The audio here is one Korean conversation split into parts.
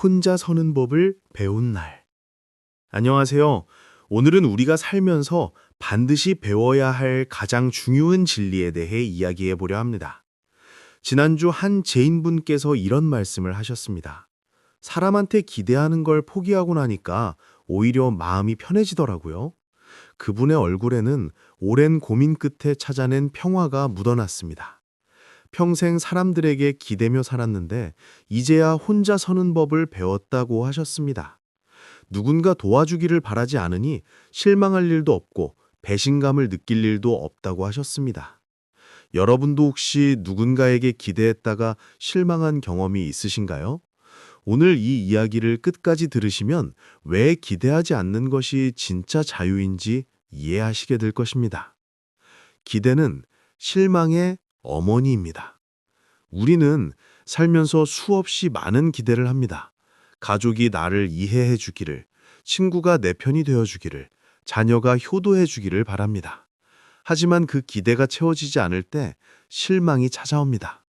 혼자 서는 법을 배운 날. 안녕하세요. 오늘은 우리가 살면서 반드시 배워야 할 가장 중요한 진리에 대해 이야기해 보려 합니다. 지난주 한 제인분께서 이런 말씀을 하셨습니다. 사람한테 기대하는 걸 포기하고 나니까 오히려 마음이 편해지더라고요. 그분의 얼굴에는 오랜 고민 끝에 찾아낸 평화가 묻어났습니다. 평생 사람들에게 기대며 살았는데 이제야 혼자 서는 법을 배웠다고 하셨습니다. 누군가 도와주기를 바라지 않으니 실망할 일도 없고 배신감을 느낄 일도 없다고 하셨습니다. 여러분도 혹시 누군가에게 기대했다가 실망한 경험이 있으신가요? 오늘 이 이야기를 끝까지 들으시면 왜 기대하지 않는 것이 진짜 자유인지 이해하시게 될 것입니다. 기대는 실망의 어머니입니다. 우리는 살면서 수없이 많은 기대를 합니다. 가족이 나를 이해해 주기를, 친구가 내 편이 되어 주기를, 자녀가 효도해 주기를 바랍니다. 하지만 그 기대가 채워지지 않을 때 실망이 찾아옵니다.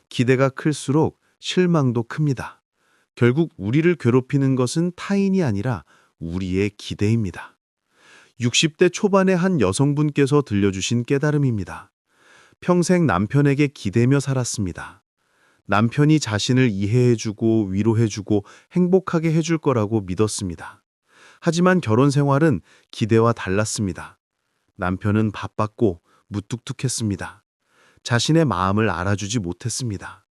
기대가 클수록 실망도 큽니다. 결국 우리를 괴롭히는 것은 타인이 아니라 우리의 기대입니다. 60대 초반의 한 여성분께서 들려주신 깨달음입니다. 평생 남편에게 기대며 살았습니다. 남편이 자신을 이해해주고 위로해주고 행복하게 해줄 거라고 믿었습니다. 하지만 결혼 생활은 기대와 달랐습니다. 남편은 바빴고 무뚝뚝했습니다. 자신의 마음을 알아주지 못했습니다.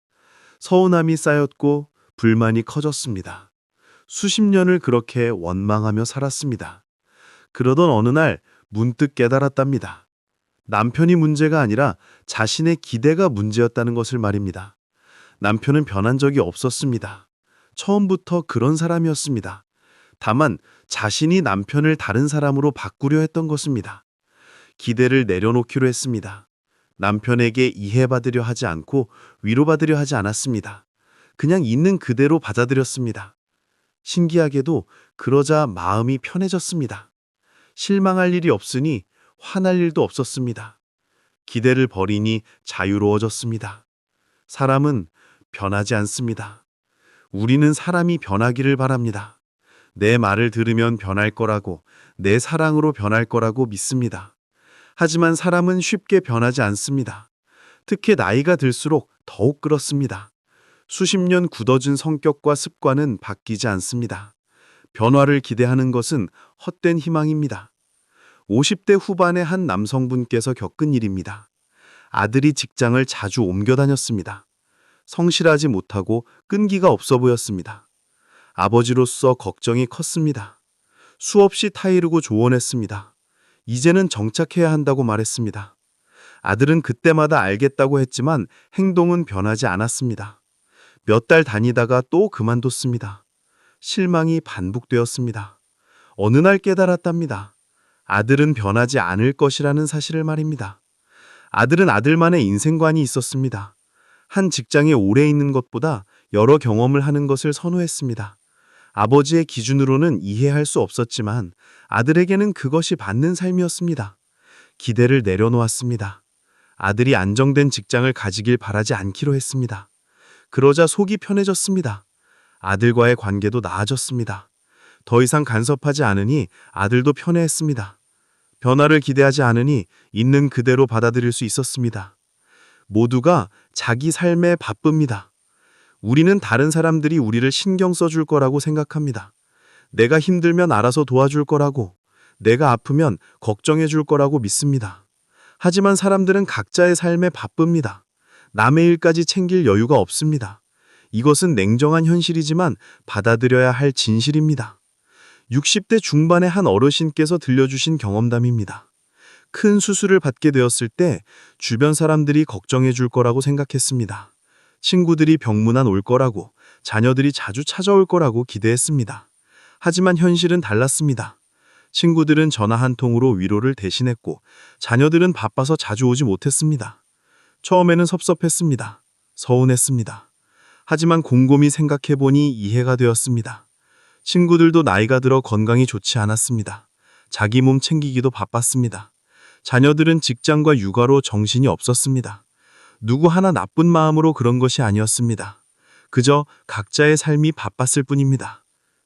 서운함이 쌓였고 불만이 커졌습니다. 수십 년을 그렇게 원망하며 살았습니다. 그러던 어느 날 문득 깨달았답니다. 남편이 문제가 아니라 자신의 기대가 문제였다는 것을 말입니다. 남편은 변한 적이 없었습니다. 처음부터 그런 사람이었습니다. 다만 자신이 남편을 다른 사람으로 바꾸려 했던 것입니다. 기대를 내려놓기로 했습니다. 남편에게 이해받으려 하지 않고 위로받으려 하지 않았습니다. 그냥 있는 그대로 받아들였습니다. 신기하게도 그러자 마음이 편해졌습니다. 실망할 일이 없으니 화날 일도 없었습니다. 기대를 버리니 자유로워졌습니다. 사람은 변하지 않습니다. 우리는 사람이 변하기를 바랍니다. 내 말을 들으면 변할 거라고, 내 사랑으로 변할 거라고 믿습니다. 하지만 사람은 쉽게 변하지 않습니다. 특히 나이가 들수록 더욱 그렇습니다. 수십 년 굳어진 성격과 습관은 바뀌지 않습니다. 변화를 기대하는 것은 헛된 희망입니다. 50대 후반의 한 남성분께서 겪은 일입니다. 아들이 직장을 자주 옮겨 다녔습니다. 성실하지 못하고 끈기가 없어 보였습니다. 아버지로서 걱정이 컸습니다. 수없이 타이르고 조언했습니다. 이제는 정착해야 한다고 말했습니다. 아들은 그때마다 알겠다고 했지만 행동은 변하지 않았습니다. 몇 달 다니다가 또 그만뒀습니다. 실망이 반복되었습니다. 어느 날 깨달았답니다. 아들은 변하지 않을 것이라는 사실을 말입니다. 아들은 아들만의 인생관이 있었습니다. 한 직장에 오래 있는 것보다 여러 경험을 하는 것을 선호했습니다. 아버지의 기준으로는 이해할 수 없었지만 아들에게는 그것이 받는 삶이었습니다. 기대를 내려놓았습니다. 아들이 안정된 직장을 가지길 바라지 않기로 했습니다. 그러자 속이 편해졌습니다. 아들과의 관계도 나아졌습니다. 더 이상 간섭하지 않으니 아들도 편해했습니다. 변화를 기대하지 않으니 있는 그대로 받아들일 수 있었습니다. 모두가 자기 삶에 바쁩니다. 우리는 다른 사람들이 우리를 신경 써줄 거라고 생각합니다. 내가 힘들면 알아서 도와줄 거라고, 내가 아프면 걱정해 줄 거라고 믿습니다. 하지만 사람들은 각자의 삶에 바쁩니다. 남의 일까지 챙길 여유가 없습니다. 이것은 냉정한 현실이지만 받아들여야 할 진실입니다. 60대 중반의 한 어르신께서 들려주신 경험담입니다. 큰 수술을 받게 되었을 때 주변 사람들이 걱정해 줄 거라고 생각했습니다. 친구들이 병문안 올 거라고, 자녀들이 자주 찾아올 거라고 기대했습니다. 하지만 현실은 달랐습니다. 친구들은 전화 한 통으로 위로를 대신했고, 자녀들은 바빠서 자주 오지 못했습니다. 처음에는 섭섭했습니다. 서운했습니다. 하지만 곰곰이 생각해보니 이해가 되었습니다. 친구들도 나이가 들어 건강이 좋지 않았습니다. 자기 몸 챙기기도 바빴습니다. 자녀들은 직장과 육아로 정신이 없었습니다. 누구 하나 나쁜 마음으로 그런 것이 아니었습니다. 그저 각자의 삶이 바빴을 뿐입니다.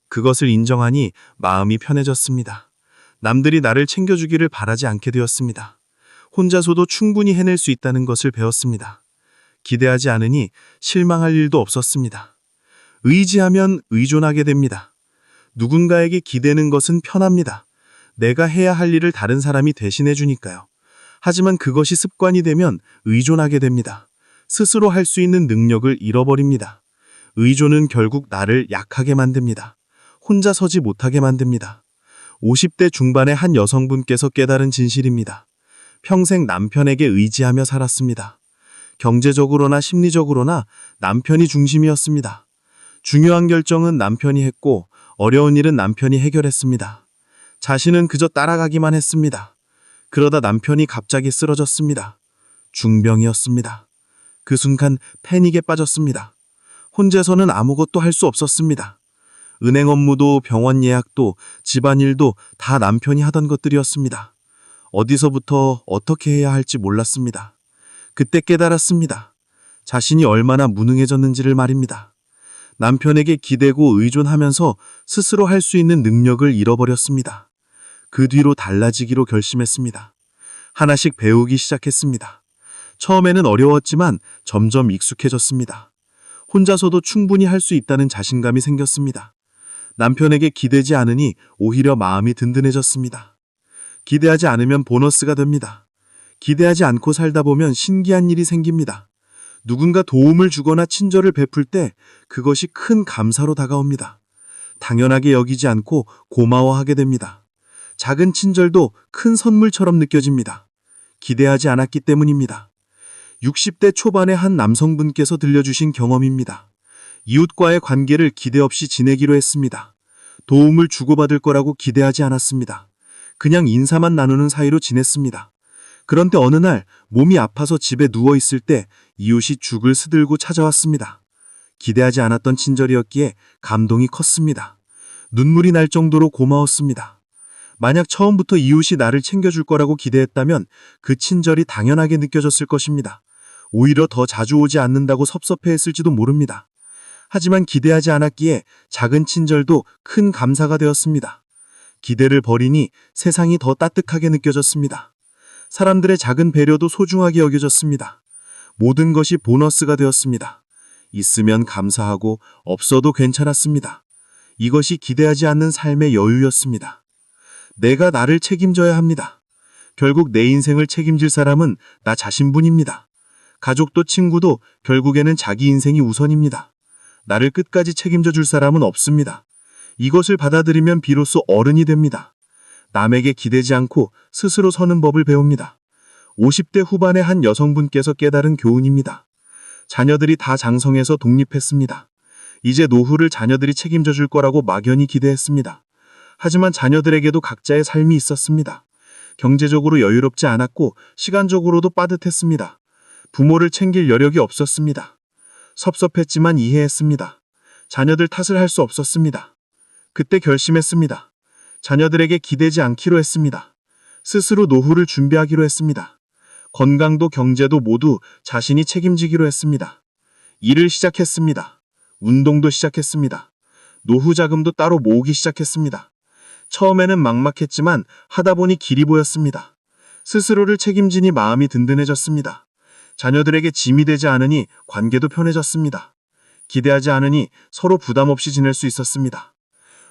그것을 인정하니 마음이 편해졌습니다. 남들이 나를 챙겨주기를 바라지 않게 되었습니다. 혼자서도 충분히 해낼 수 있다는 것을 배웠습니다. 기대하지 않으니 실망할 일도 없었습니다. 의지하면 의존하게 됩니다. 누군가에게 기대는 것은 편합니다. 내가 해야 할 일을 다른 사람이 대신해 주니까요. 하지만 그것이 습관이 되면 의존하게 됩니다. 스스로 할 수 있는 능력을 잃어버립니다. 의존은 결국 나를 약하게 만듭니다. 혼자 서지 못하게 만듭니다. 50대 중반의 한 여성분께서 깨달은 진실입니다. 평생 남편에게 의지하며 살았습니다. 경제적으로나 심리적으로나 남편이 중심이었습니다. 중요한 결정은 남편이 했고 어려운 일은 남편이 해결했습니다. 자신은 그저 따라가기만 했습니다. 그러다 남편이 갑자기 쓰러졌습니다. 중병이었습니다. 그 순간 패닉에 빠졌습니다. 혼자서는 아무것도 할 수 없었습니다. 은행 업무도 병원 예약도 집안일도 다 남편이 하던 것들이었습니다. 어디서부터 어떻게 해야 할지 몰랐습니다. 그때 깨달았습니다. 자신이 얼마나 무능해졌는지를 말입니다. 남편에게 기대고 의존하면서 스스로 할 수 있는 능력을 잃어버렸습니다. 그 뒤로 달라지기로 결심했습니다. 하나씩 배우기 시작했습니다. 처음에는 어려웠지만 점점 익숙해졌습니다. 혼자서도 충분히 할 수 있다는 자신감이 생겼습니다. 남편에게 기대지 않으니 오히려 마음이 든든해졌습니다. 기대하지 않으면 보너스가 됩니다. 기대하지 않고 살다 보면 신기한 일이 생깁니다. 누군가 도움을 주거나 친절을 베풀 때 그것이 큰 감사로 다가옵니다. 당연하게 여기지 않고 고마워하게 됩니다. 작은 친절도 큰 선물처럼 느껴집니다. 기대하지 않았기 때문입니다. 60대 초반의 한 남성분께서 들려주신 경험입니다. 이웃과의 관계를 기대 없이 지내기로 했습니다. 도움을 주고받을 거라고 기대하지 않았습니다. 그냥 인사만 나누는 사이로 지냈습니다. 그런데 어느 날 몸이 아파서 집에 누워 있을 때 이웃이 죽을 스들고 찾아왔습니다. 기대하지 않았던 친절이었기에 감동이 컸습니다. 눈물이 날 정도로 고마웠습니다. 만약 처음부터 이웃이 나를 챙겨줄 거라고 기대했다면 그 친절이 당연하게 느껴졌을 것입니다. 오히려 더 자주 오지 않는다고 섭섭해했을지도 모릅니다. 하지만 기대하지 않았기에 작은 친절도 큰 감사가 되었습니다. 기대를 버리니 세상이 더 따뜻하게 느껴졌습니다. 사람들의 작은 배려도 소중하게 여겨졌습니다. 모든 것이 보너스가 되었습니다. 있으면 감사하고 없어도 괜찮았습니다. 이것이 기대하지 않는 삶의 여유였습니다. 내가 나를 책임져야 합니다. 결국 내 인생을 책임질 사람은 나 자신뿐입니다. 가족도 친구도 결국에는 자기 인생이 우선입니다. 나를 끝까지 책임져 줄 사람은 없습니다. 이것을 받아들이면 비로소 어른이 됩니다. 남에게 기대지 않고 스스로 서는 법을 배웁니다. 50대 후반의 한 여성분께서 깨달은 교훈입니다. 자녀들이 다 장성해서 독립했습니다. 이제 노후를 자녀들이 책임져 줄 거라고 막연히 기대했습니다. 하지만 자녀들에게도 각자의 삶이 있었습니다. 경제적으로 여유롭지 않았고 시간적으로도 빠듯했습니다. 부모를 챙길 여력이 없었습니다. 섭섭했지만 이해했습니다. 자녀들 탓을 할 수 없었습니다. 그때 결심했습니다. 자녀들에게 기대지 않기로 했습니다. 스스로 노후를 준비하기로 했습니다. 건강도 경제도 모두 자신이 책임지기로 했습니다. 일을 시작했습니다. 운동도 시작했습니다. 노후 자금도 따로 모으기 시작했습니다. 처음에는 막막했지만 하다 보니 길이 보였습니다. 스스로를 책임지니 마음이 든든해졌습니다. 자녀들에게 짐이 되지 않으니 관계도 편해졌습니다. 기대하지 않으니 서로 부담 없이 지낼 수 있었습니다.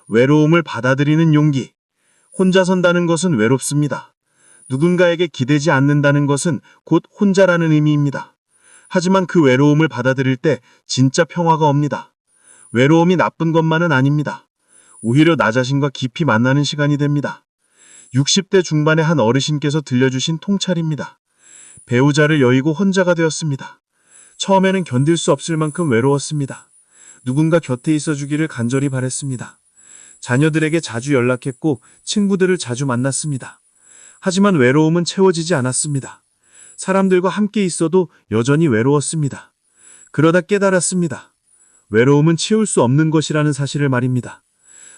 외로움을 받아들이는 용기. 혼자 선다는 것은 외롭습니다. 누군가에게 기대지 않는다는 것은 곧 혼자라는 의미입니다. 하지만 그 외로움을 받아들일 때 진짜 평화가 옵니다. 외로움이 나쁜 것만은 아닙니다. 오히려 나 자신과 깊이 만나는 시간이 됩니다. 60대 중반의 한 어르신께서 들려주신 통찰입니다. 배우자를 여의고 혼자가 되었습니다. 처음에는 견딜 수 없을 만큼 외로웠습니다. 누군가 곁에 있어주기를 간절히 바랬습니다. 자녀들에게 자주 연락했고 친구들을 자주 만났습니다. 하지만 외로움은 채워지지 않았습니다. 사람들과 함께 있어도 여전히 외로웠습니다. 그러다 깨달았습니다. 외로움은 치울 수 없는 것이라는 사실을 말입니다.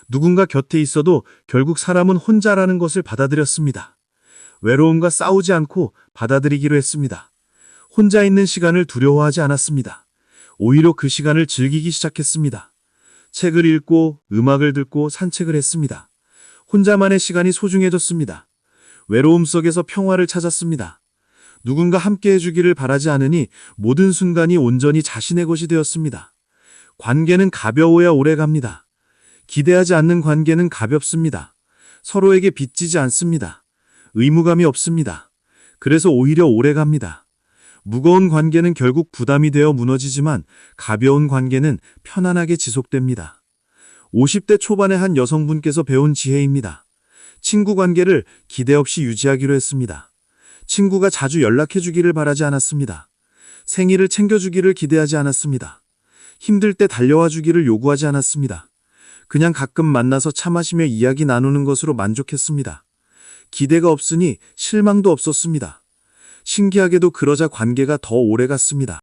누군가 곁에 있어도 결국 사람은 혼자라는 것을 받아들였습니다. 외로움과 싸우지 않고 받아들이기로 했습니다. 혼자 있는 시간을 두려워하지 않았습니다. 오히려 그 시간을 즐기기 시작했습니다. 책을 읽고 음악을 듣고 산책을 했습니다. 혼자만의 시간이 소중해졌습니다. 외로움 속에서 평화를 찾았습니다. 누군가 함께 해주기를 바라지 않으니 모든 순간이 온전히 자신의 것이 되었습니다. 관계는 가벼워야 오래갑니다. 기대하지 않는 관계는 가볍습니다. 서로에게 빚지지 않습니다. 의무감이 없습니다. 그래서 오히려 오래갑니다. 무거운 관계는 결국 부담이 되어 무너지지만 가벼운 관계는 편안하게 지속됩니다. 50대 초반의 한 여성분께서 배운 지혜입니다. 친구 관계를 기대 없이 유지하기로 했습니다. 친구가 자주 연락해주기를 바라지 않았습니다. 생일을 챙겨주기를 기대하지 않았습니다. 힘들 때 달려와 주기를 요구하지 않았습니다. 그냥 가끔 만나서 차 마시며 이야기 나누는 것으로 만족했습니다. 기대가 없으니 실망도 없었습니다. 신기하게도 그러자 관계가 더 오래 갔습니다.